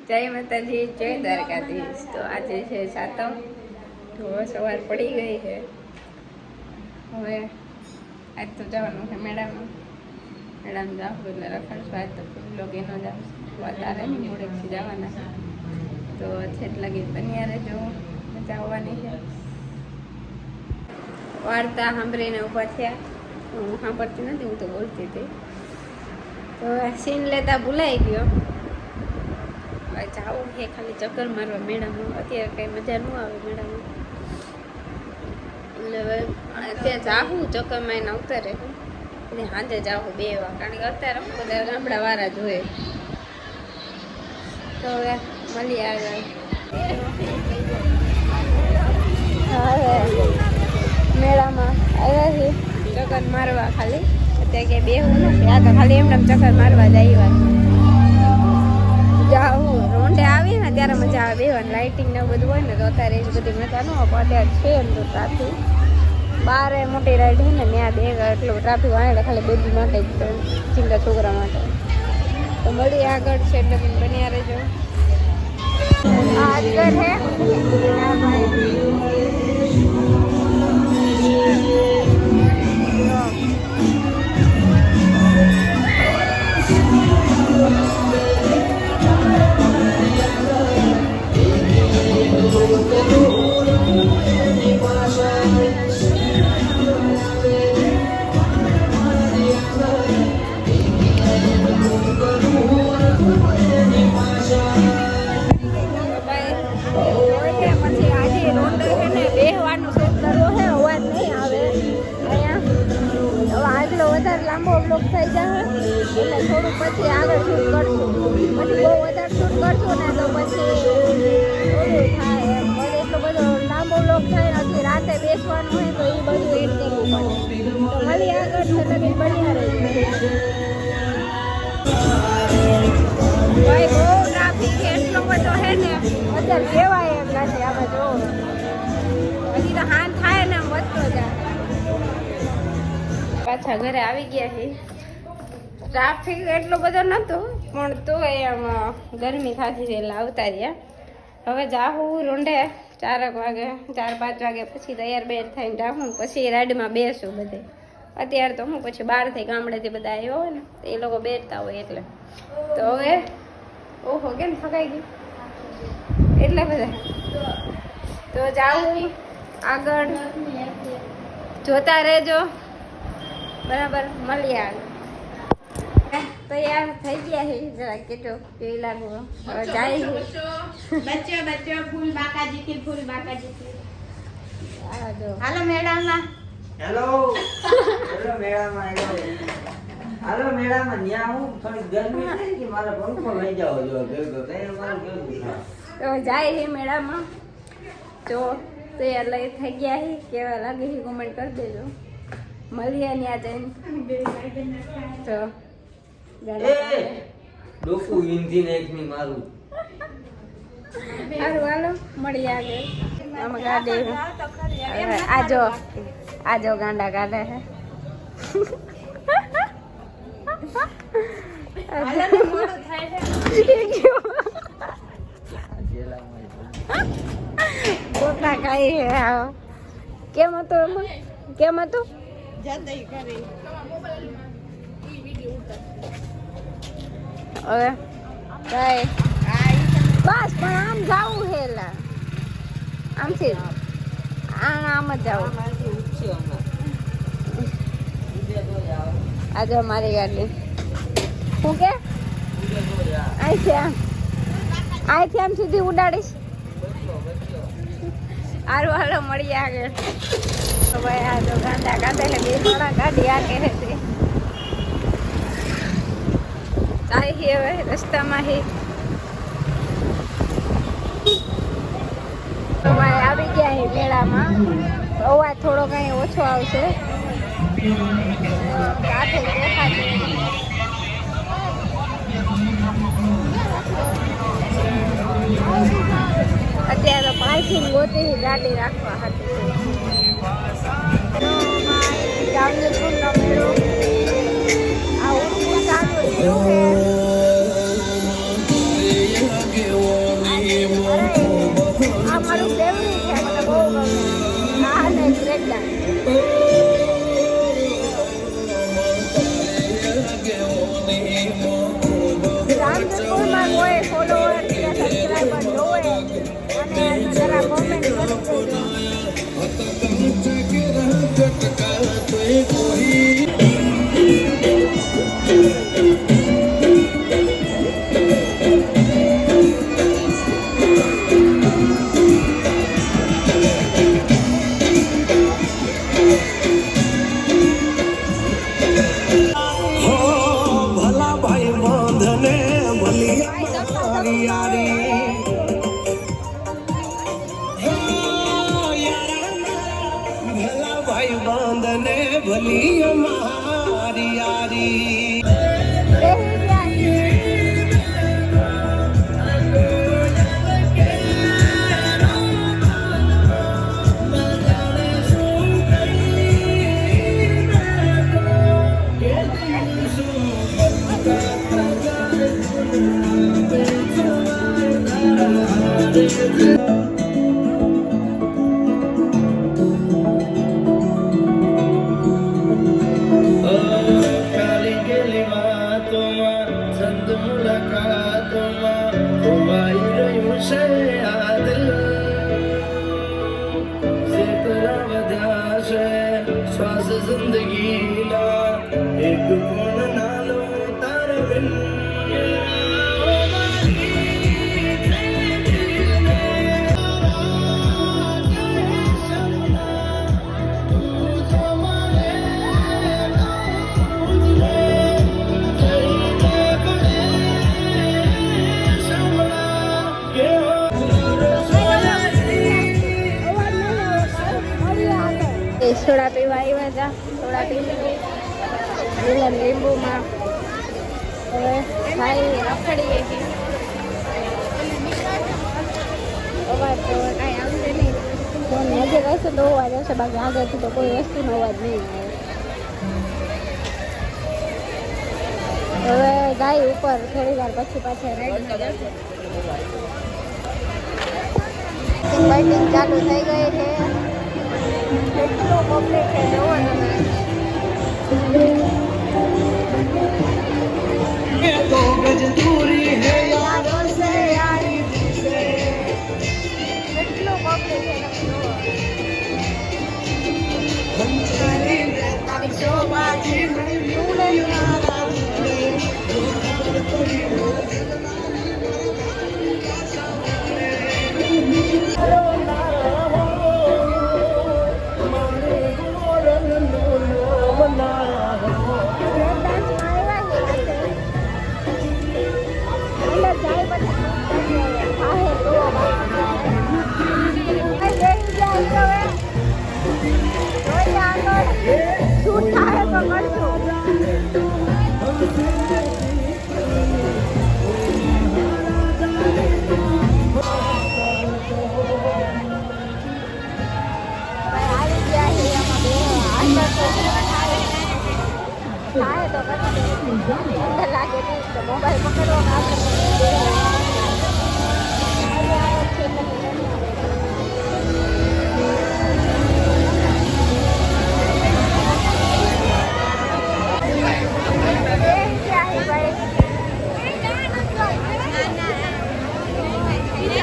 જય માતાજી, જય દ્વારકાધીશ. તો આજે છે સાતમ, તો સવાર પડી ગઈ છે. હવે આજ તો જવાનું છે મેળામાં. મેળામાં જાવ એટલે રખડશું. આજ તો લોગી ન જાવ વધારે મોડેથી જવાના, તો છેટ લગી બન્યા રહેજો, મજા આવવાની છે. વાર્તા સાંભળીને ઊભા થયા. હું સાંભળતી નથી, હું તો બોલતી હતી. તો સીન લેતા ભૂલાઈ ગયો. જાવું છે ખાલી ચક્કર મારવા મેળામાં. અત્યારે કઈ મજા ન આવે મેળામાં, એટલે અત્યારે જાવું ચક્કર મારીને આવતા રહેવું. એટલે સાંજે જાવું 2 વાગે, કારણ કે અત્યારે બધા ગામડા વાળા જોઈએ. તો હવે મળીએ આગળ. હવે મેળામાં આવ્યા છીએ ચક્કર મારવા ખાલી. અત્યારે ક્યાંય બેહવું નથી, આ તો ખાલી એમને ચક્કર મારવા જ આવ્યા. જાવું રોંઢે આવી ને ત્યારે મજા આવે બેહવાની. લાઇટિંગ ને બધું હોય ને તો અત્યારે એ બધી મજા ન આવે. અત્યારે છે એમ તો ટ્રાફિક બારે મોટી રાઈડ છે ને, ત્યાં એટલું ટ્રાફિક આવે ખાલી બેબી માટે જ, ચિંતા છોકરા માટે. તો મળીએ આગળ છે એટલે બન્યા રહેજો. આગળ છે લાંબો બ્લોક થઈ જાય એટલે થોડુંક પછી આગળ શૂટ કરશું. પછી બહુ વધારે શૂટ કરશું ને તો પછી ઓલું થાય એમ. એટલો બધો લાંબો બ્લોક થાય નથી. રાતે બેસવાનું હોય તો એ બધું એડ કરવું પડે. તો મળી આગળ છે લગી બન્યા રહે. ભાઈ બહુ ટ્રાફિક એટલો બધો છે ને, અત્યારે કહેવાય એમ નથી. આપણે જો હજી તો હાન થાય ને એમ વધતો જાય. પાછા ઘરે આવી ગયા છે. ટ્રાફિક એટલો બધો નહોતો, પણ તો એમ ગરમી થતી હતી એટલે આવતા રહ્યા. હવે જાવું રોંઢે 4 વાગે, 4-5 વાગે પછી તૈયાર બેર થઈને જાઉં, પછી રાઈડમાં બેસું બધે. અત્યારે તો હું પછી બહારથી ગામડેથી બધા આવ્યા હોય ને તો એ લોકો બેસતા હોય એટલે. તો હવે ઓહો કેમ થકાઈ ગયું એટલે બધા. તો જાવું આગળ, જોતા રહેજો બરાબર. મળીએ આગળ. તૈયાર થઈ ગયા છે, જરા કેટો કેવી લાગુ. હવે જાય છે બચ્ચો ફૂલ બાકાજી કે ફૂલ બાકાજી કે. હાલો મેળામાં. હેલો મેળામાં હાલો મેળામાં. ન્યા હું થોડી ગરમી થાય કે મારા પંખો લઈ જાવ જો ભેગો તો મારું કેવું થાય. તો જાય છે મેળામાં. તો તૈયાર લઈ થઈ ગયા છે. કેવા લાગે છે કોમેન્ટ કરી દેજો. મળીએ ત્યાં જઈને. તો ડોકુ ઈંધી એક ની મારું. સારું હાલો મળીએ આગળ. આમાં ગાડી આજો ગાંડા કાઢે છે. પોતા ખાઈ છે. કેમ હતું એમાં? કેમ હતું? હવે બાય. બસ પણ આમ જાવું છે એલા, આમથી આમ જ જાવું. આજે અમારી ગાડી શું કે અહીંથી આમ સુધી ઉડાડીશ. હારું હાલો મળીએ આગળ. તો ભાઈ આ તો ગાંડા કાઢે છે, 2 થોડા ગાડી આ કહે છે. જાય છે હવે રસ્તામાં છે. તો ભાઈ આવી ગયા છે મેળામાં. અવાજ થોડો કઈ ઓછો આવશે. અત્યારે પાર્કિંગ ગોતી ગાડી રાખવા હતી. જામનગરનો મેળો આ ઉઠવું ચાલુ થયું છે. ભાઈ બાંધને ભલી અમારી યારી શ્વાસ જિંદગીના એક કોણ નાનો તારવિન સોડા પીવા આવ્યા હતા. સોડા પી લીલા લીંબુમાં હવે ખાઈ રખડીએ છીએ. અવાજ તો કાંઈ આવશે નહીં. ફોન નજીક હશે તો અવાજ આવશે, બાકી આગળથી તો કોઈ વસ્તુનો અવાજ નહીં આવે. હવે ગાય ઉપર થોડી વાર પછી પાછા રાઈડ જશે. ફાઇટિંગ ચાલુ થઈ ગઈ છે. કેટલો પબ્લિક છે જોવો તમે. તો ગજ દૂરી હે યારો સે યારી સે કેટલો પબ્લિક છે તમે જોવો. હંસારી તારી શોભાજી મને યારા મોબાઈલ પકડવા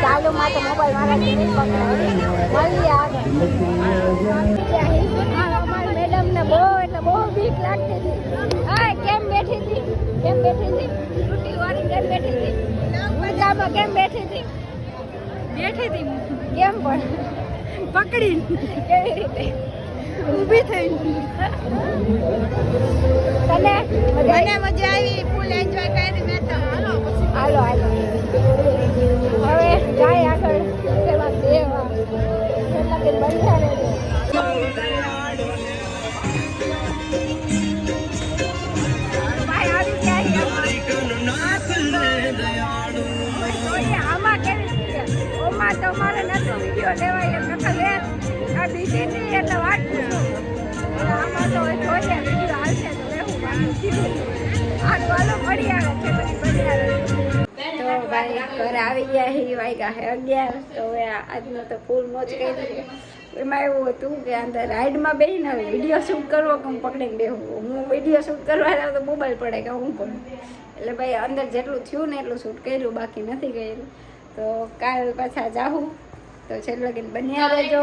ચાલુમાં તો મોબાઈલ મારાથી નહીં પકડાય. મળીએ આગળ. અમારી મેડમને બહુ એટલે બહુ બીક લાગતી હતી. હા, કેમ બેઠી હતી? કેમ બેઠી હતી? તૂટી વાળી કેમ બેઠી હતી? પૂજામાં કેમ બેઠી હતી? બેઠી હતી કેમ પણ પકડી કેવી રીતે ઊભી થઈ? તને મને મજા આવી, ફૂલ એન્જોય કરી મેં તો. હાલો હાલો હવે જાય આગળ. તેમાં દેવા લગન બંધા રહેજો. તમારે નતો વિડીયો લેવાય એમ નકર લે આ બીજી નહીં એટલે વાત પૂછો. આમાં તો જોઈએ વિડીયો હાલશે તો લેવું બાકી આ વાલો મળી આવે છે પછી બની આવે. તો ભાઈ ઘરે આવી ગયા હી વાગ્યા હે 11. તો હવે આજનો તો ફૂલ મોજ કરી છે. એમાં એવું હતું કે અંદર રાઈડમાં બેસીને વિડીયો શૂટ કરવો કે હું પકડીને બેહું. હું વિડીયો શૂટ કરવા જાઉં તો મોબાઈલ પડે કે હું કરું. એટલે ભાઈ અંદર જેટલું થયું ને એટલું શૂટ કર્યું, બાકી નથી કર્યું. તો કાલ પાછા જાઉં તો છેલ્લે લગીને બન્યા રહેજો.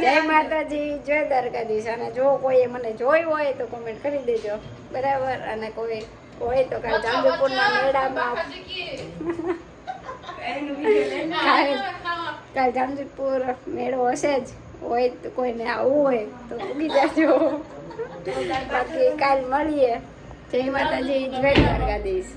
જય માતાજી, જય દ્વારકાધીશ. અને જો કોઈ મને જોઈ હોય તો કોમેન્ટ કરી દેજો, બરાબર. અને કોઈ હોય તો કાલ જાંબુપુરના મેળામાં કાલ જામજોધપુર મેળો હશે જ. હોય તો કોઈને આવવું હોય તો પૂગી જાજો. બાકી કાલ મળીએ. જય માતાજી, જય દ્વારકાધીશ.